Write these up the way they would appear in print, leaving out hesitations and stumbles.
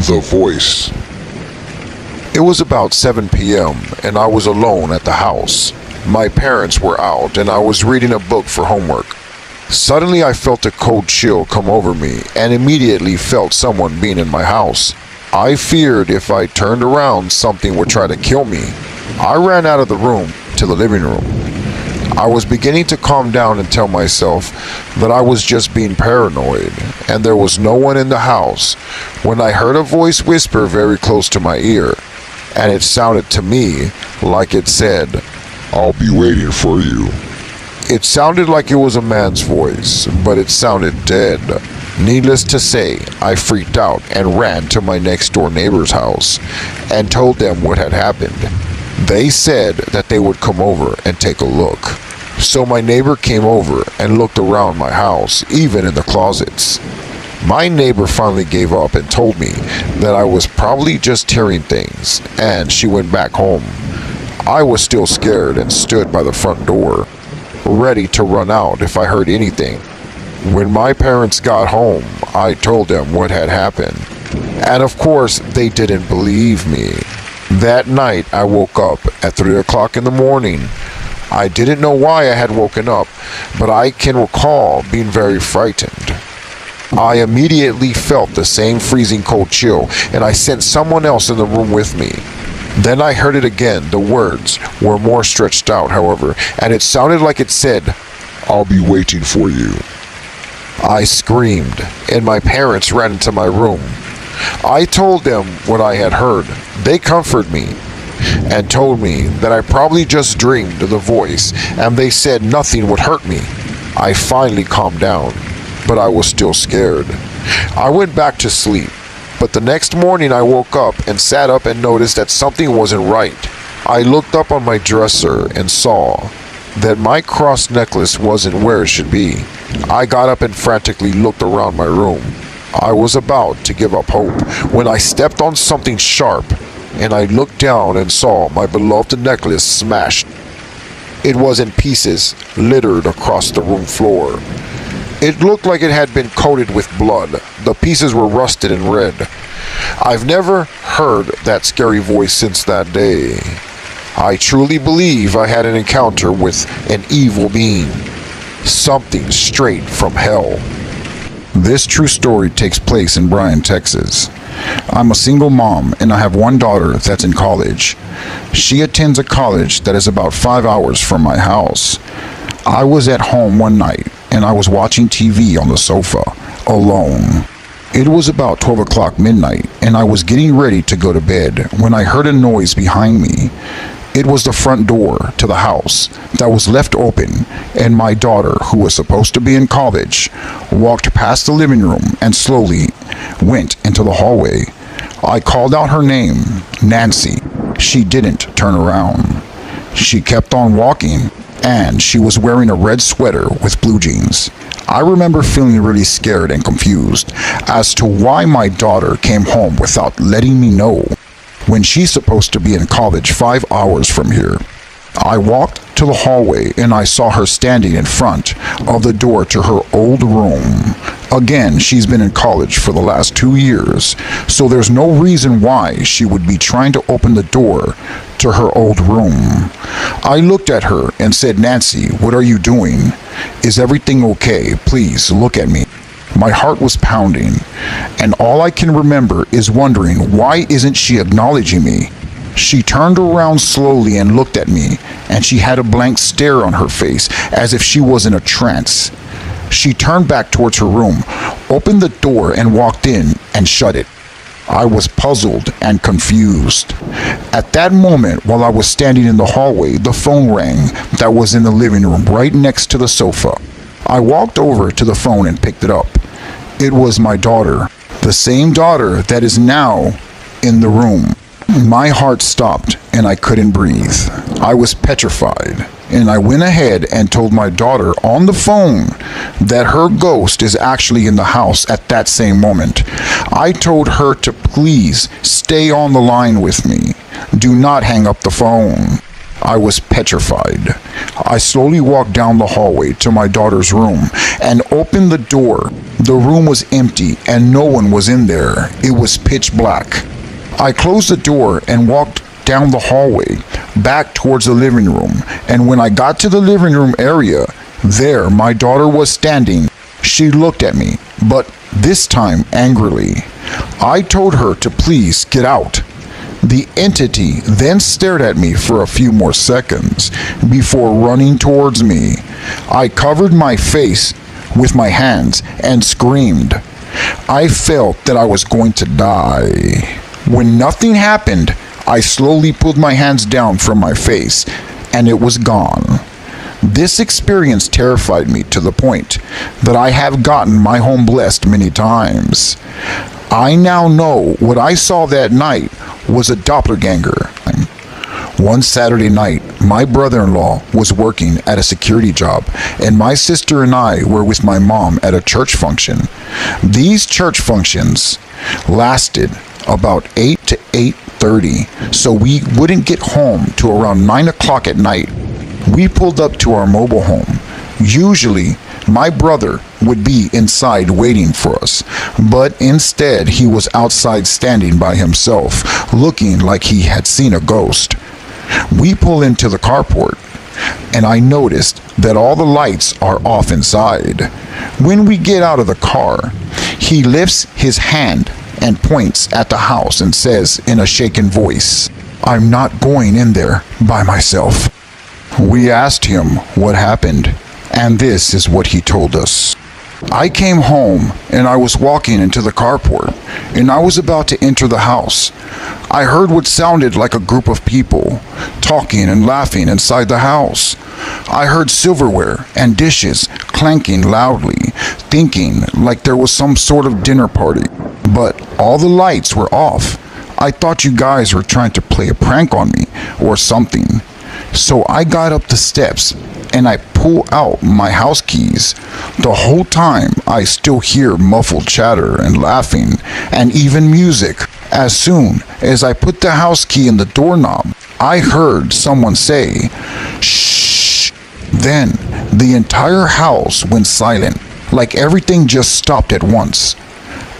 The voice. It was about 7 p.m. and I was alone at the house. My parents were out and I was reading a book for homework. Suddenly I felt a cold chill come over me and immediately felt someone being in my house. I feared if I turned around something would try to kill me. I ran out of the room to the living room. I was beginning to calm down and tell myself that I was just being paranoid and there was no one in the house when I heard a voice whisper very close to my ear, and it sounded to me like it said, "I'll be waiting for you." It sounded like it was a man's voice, but it sounded dead. Needless to say, I freaked out and ran to my next door neighbor's house and told them what had happened. They said that they would come over and take a look. So my neighbor came over and looked around my house, even in the closets. My neighbor finally gave up and told me that I was probably just hearing things, and she went back home. I was still scared and stood by the front door, ready to run out if I heard anything. When my parents got home, I told them what had happened, and of course they didn't believe me. That night I woke up at 3 o'clock in the morning. I didn't know why I had woken up, but I can recall being very frightened. I immediately felt the same freezing cold chill, and I sent someone else in the room with me. Then I heard it again. The words were more stretched out, however, and it sounded like it said, "I'll be waiting for you." I screamed, and my parents ran into my room. I told them what I had heard. They comforted me and told me that I probably just dreamed the voice, and they said nothing would hurt me. I finally calmed down, but I was still scared. I went back to sleep, but the next morning I woke up and sat up and noticed that something wasn't right. I looked up on my dresser and saw that my cross necklace wasn't where it should be. I got up and frantically looked around my room. I was about to give up hope when I stepped on something sharp, and I looked down and saw my beloved necklace smashed. It was in pieces, littered across the room floor. It looked like it had been coated with blood. The pieces were rusted and red. I've never heard that scary voice since that day. I truly believe I had an encounter with an evil being. Something straight from hell. This true story takes place in Bryan, Texas. I'm a single mom and I have one daughter that's in college. She attends a college that is about 5 hours from my house. I was at home one night and I was watching TV on the sofa, alone. It was about 12 o'clock midnight and I was getting ready to go to bed when I heard a noise behind me. It was the front door to the house that was left open, and my daughter, who was supposed to be in college, walked past the living room and slowly went into the hallway. I called out her name, Nancy. She didn't turn around. She kept on walking, and she was wearing a red sweater with blue jeans. I remember feeling really scared and confused as to why my daughter came home without letting me know, when she's supposed to be in college 5 hours from here. I walked to the hallway and I saw her standing in front of the door to her old room. Again, she's been in college for the last 2 years, so there's no reason why she would be trying to open the door to her old room. I looked at her and said, "Nancy, what are you doing? Is everything okay? Please look at me." My heart was pounding, and all I can remember is wondering, why isn't she acknowledging me? She turned around slowly and looked at me, and she had a blank stare on her face, as if she was in a trance. She turned back towards her room, opened the door, and walked in and shut it. I was puzzled and confused. At that moment, while I was standing in the hallway, the phone rang that was in the living room right next to the sofa. I walked over to the phone and picked it up. It was my daughter, the same daughter that is now in the room. My heart stopped and I couldn't breathe. I was petrified, and I went ahead and told my daughter on the phone that her ghost is actually in the house at that same moment. I told her to please stay on the line with me. Do not hang up the phone. I was petrified. I slowly walked down the hallway to my daughter's room and opened the door. The room was empty and no one was in there. It was pitch black. I closed the door and walked down the hallway back towards the living room, and when I got to the living room area, there my daughter was standing. She looked at me, but this time angrily. I told her to please get out. The entity then stared at me for a few more seconds before running towards me. I covered my face with my hands and screamed. I felt that I was going to die. When nothing happened, I slowly pulled my hands down from my face, and it was gone. This experience terrified me to the point that I have gotten my home blessed many times. I now know what I saw that night was a doppelganger. One Saturday night, my brother-in-law was working at a security job, and my sister and I were with my mom at a church function. These church functions lasted about 8 to 8:30, so we wouldn't get home to around 9 o'clock at night. We pulled up to our mobile home. Usually, my brother would be inside waiting for us, but instead he was outside standing by himself, looking like he had seen a ghost. We pull into the carport, and I noticed that all the lights are off inside. When we get out of the car, he lifts his hand and points at the house and says in a shaken voice, "I'm not going in there by myself." We asked him what happened, and this is what he told us. "I came home and I was walking into the carport, and I was about to enter the house. I heard what sounded like a group of people talking and laughing inside the house. I heard silverware and dishes clanking loudly, thinking like there was some sort of dinner party, but all the lights were off. I thought you guys were trying to play a prank on me or something. So I got up the steps and I pull out my house keys. The whole time I still hear muffled chatter and laughing and even music. As soon as I put the house key in the doorknob, I heard someone say, 'Shh.' Then the entire house went silent, like everything just stopped at once.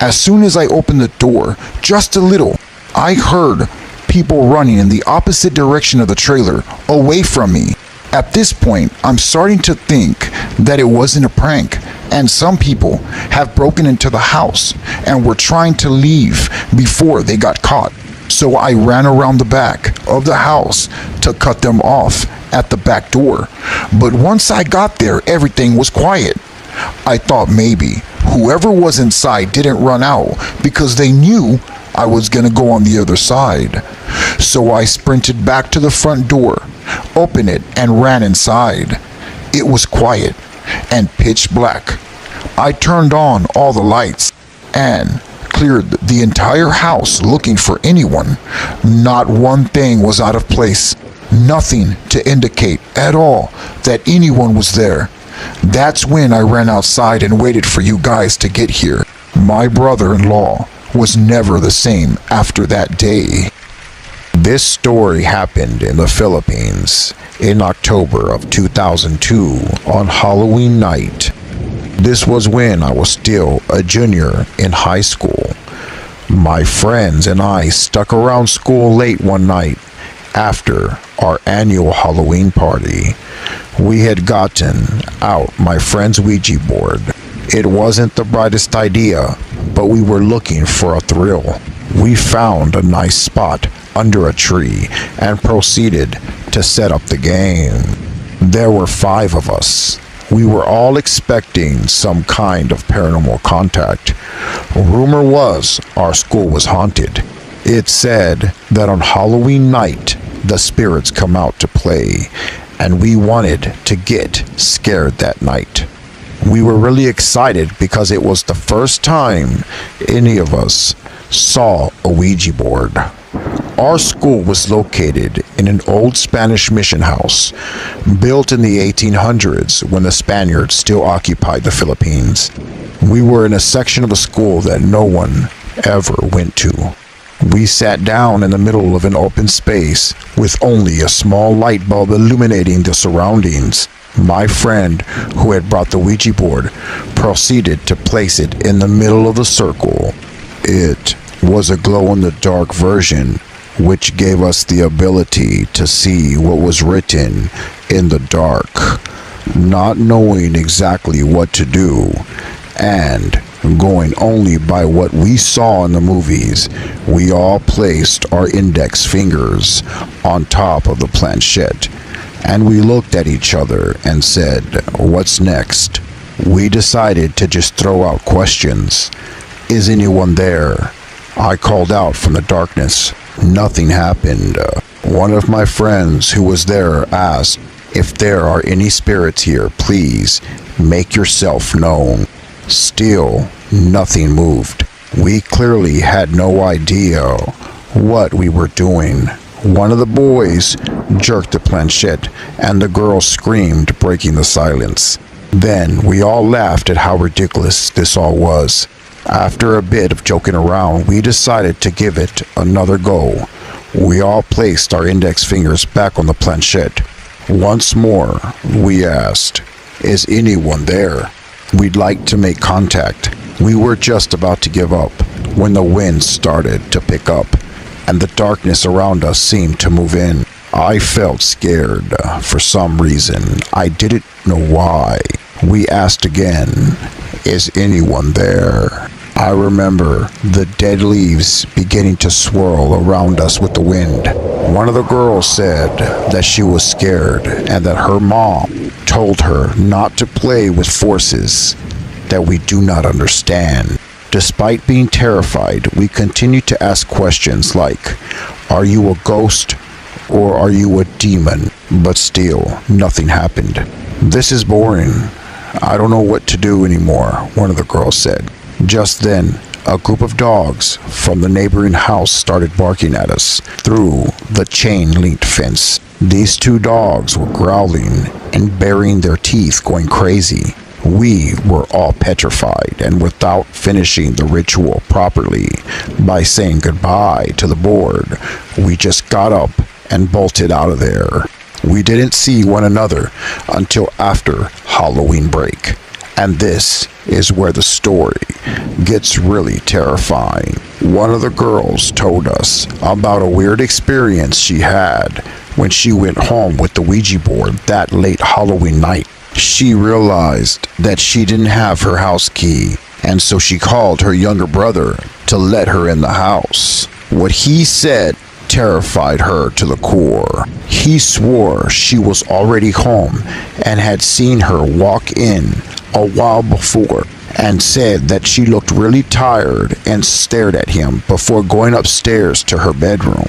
As soon as I opened the door, just a little, I heard people running in the opposite direction of the trailer, away from me. At this point, I'm starting to think that it wasn't a prank, and some people have broken into the house and were trying to leave before they got caught. So I ran around the back of the house to cut them off at the back door. But once I got there, everything was quiet. I thought maybe whoever was inside didn't run out because they knew I was going to go on the other side. So I sprinted back to the front door, opened it, and ran inside. It was quiet and pitch black. I turned on all the lights and cleared the entire house looking for anyone. Not one thing was out of place. Nothing to indicate at all that anyone was there. That's when I ran outside and waited for you guys to get here. My brother-in-law was never the same after that day." This story happened in the Philippines in October of 2002 on Halloween night. This was when I was still a junior in high school. My friends and I stuck around school late one night after our annual Halloween party. We had gotten out my friend's Ouija board. It wasn't the brightest idea, but we were looking for a thrill. We found a nice spot under a tree and proceeded to set up the game. There were 5 of us. We were all expecting some kind of paranormal contact. Rumor was our school was haunted. It said that on Halloween night, the spirits come out to play, and we wanted to get scared that night. We were really excited because it was the first time any of us saw a Ouija board. Our school was located in an old Spanish mission house built in the 1800s when the Spaniards still occupied the Philippines. We were in a section of the school that no one ever went to. We sat down in the middle of an open space with only a small light bulb illuminating the surroundings. My friend, who had brought the Ouija board, proceeded to place it in the middle of the circle. It was a glow-in-the-dark version, which gave us the ability to see what was written in the dark. Not knowing exactly what to do, and going only by what we saw in the movies, we all placed our index fingers on top of the planchette, and we looked at each other and said, "What's next?" We decided to just throw out questions. "Is anyone there?" I called out from the darkness. Nothing happened. One of my friends who was there asked, "If there are any spirits here, please make yourself known." Still, nothing moved. We clearly had no idea what we were doing. One of the boys jerked the planchette, and the girl screamed, breaking the silence. Then we all laughed at how ridiculous this all was. After a bit of joking around, we decided to give it another go. We all placed our index fingers back on the planchette. Once more, we asked, "Is anyone there? We'd like to make contact." We were just about to give up when the wind started to pick up, and the darkness around us seemed to move in. I felt scared for some reason. I didn't know why. We asked again, "Is anyone there?" I remember the dead leaves beginning to swirl around us with the wind. One of the girls said that she was scared and that her mom told her not to play with forces that we do not understand. Despite being terrified, we continued to ask questions like, "Are you a ghost or are you a demon?" But still, nothing happened. "This is boring. I don't know what to do anymore," one of the girls said. Just then, a group of dogs from the neighboring house started barking at us through the chain-linked fence. These two dogs were growling and baring their teeth, going crazy. We were all petrified, and without finishing the ritual properly by saying goodbye to the board, we just got up and bolted out of there. We didn't see one another until after Halloween break. And this is where the story gets really terrifying. One of the girls told us about a weird experience she had when she went home with the Ouija board that late Halloween night. She realized that she didn't have her house key, and so she called her younger brother to let her in the house. What he said terrified her to the core. He swore she was already home and had seen her walk in a while before, and said that she looked really tired and stared at him before going upstairs to her bedroom.